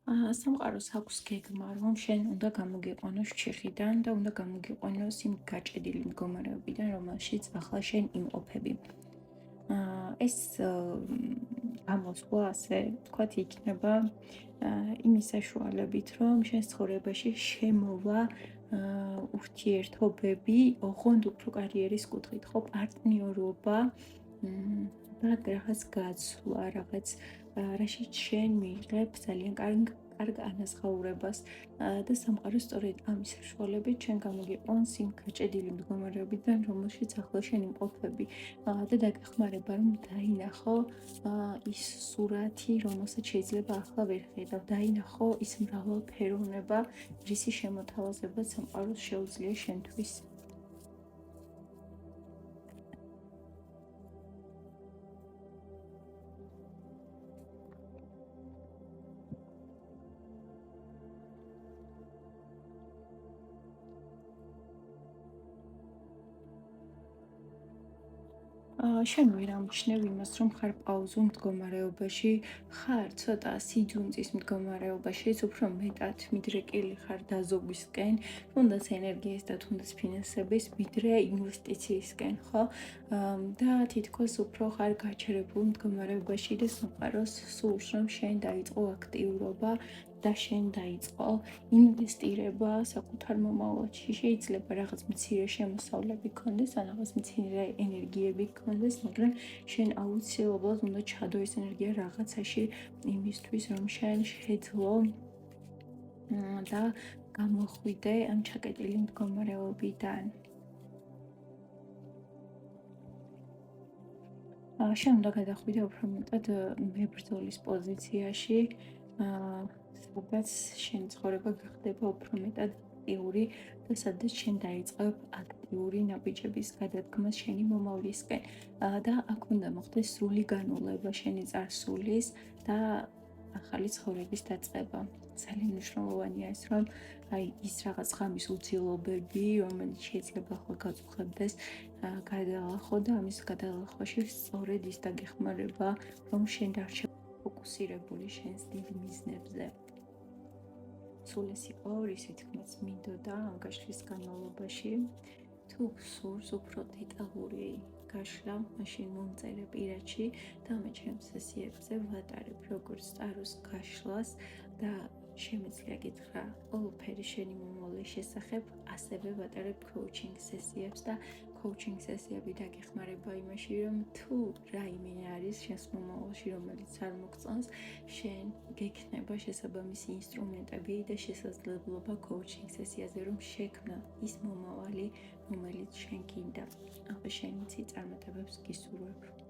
სამყაროს აქვს გეგმა, რომ შენ უნდა გამოგიყვანოს ჩიხიდან და უნდა გამოგიყვანოს იმ გაჭედილი მდგომარეობიდან, რომელშიც ახლა შენ იმყოფები. ეს გამოსვლა, ასე ვთქვათ, იქნება იმის საშუალებით, რომ შენ ცხოვრებაში შემოვა ურთიერთობები, ოღონდ უფრო კარიერის კუთხით, ხო, პარტნიორობა და რაღაც გაცვლა, რაღაც რაშიც შენ მიიღებ ძალიან კარგ ანაზღაურებას და სამყარო სწორედ ამის საშუალებით შენ გამოგიყვანს იმ გაჭედილი მდგომარეობიდან, რომელშიც ახლა შენ იმყოფები და დაგეხმარება, რომ დაინახო ის სურათი, რომელსაც შეიძლება ახლა ვერ ხედავ, დაინახო ის მრავალფეროვნება, რისი შემოთავაზება სამყაროს შეუძლია შენთვის. შენ ვერ ამჩნევ იმას, რომ ხარ პაუზურ მდგომარეობაში, ხარ ცოტა სიძუნწის მდგომარეობაში, უფრო მეტად მიდრეკილი ხარ დაზოგვისკენ, თუნდაც ენერგიის და თუნდაც ფინანსების, ვიდრე ინვესტიციისკენ, ხო? და თითქოს უფრო ხარ გაჩერებულ მდგომარეობაში და სამყაროს სურს, რომ შენ დაიწყო აქტიურობა და შენ დაიწყო ინვესტირება საკუთარ მომავალში. შეიძლება რაღაც მცირე შემოსავლები გქონდეს, ან რაღაც მცირე ენერგიები გქონდეს, მაგრამ შენ აუცილებლად უნდა ჩადო ეს ენერგია რაღაცაში იმისთვის, რომ შენ შეძლო და გამოხვიდე ამ ჩაკეტილი მდგომარეობიდან. შენ უნდა გადახვიდე უფრო მეტად მებრძოლის პოზიციაში, სადაც შენ ცხოვრება გახდება უფრო მეტად აქტიური და სადაც შენ დაიწყებ აქტიური ნაბიჯების გადადგმას შენი მომავლისკენ და აქ უნდა მოხდეს სრული განულება შენი წარსულის და ახალი ცხოვრების დაწყება. ძალიან მნიშვნელოვანია ეს, რომ აი ის რაღაც ღამის უძილობები, რომელიც შეიძლება ახლა გაწუხებდეს, გადალახო და ამის გადალახვაში სწორედ ის დაგეხმარება, რომ შენ დარჩე ფოკუსირებული შენს დიდ მიზნებზე. სულ ეს იყო, რისი თქმაც მინდოდა ამ გაშლის განმავლობაში. თუ სურს უფრო დეტალური გაშლა, მაშინ მომწერე პირადში და მე ჩემს სესიებზე ვატარებ როგორც ტაროს გაშლას და შემიძლია გითხრა ყველაფერი შენი მომავლის შესახებ, ასევე ვატარებ coaching სესიებს და coaching სესიები დაგეხმარება იმაში, რომ თუ რაიმე არის შენს მომავალში, რომელიც არ მოგწონს, შენ გექნება შესაბამისი ინსტრუმენტები და შესაძლებლობა coaching სესიაზე, რომ შექმნა ის მომავალი, რომელიც შენ გინდა. ახლა შენ იცი წარმატებებს გისურვებ.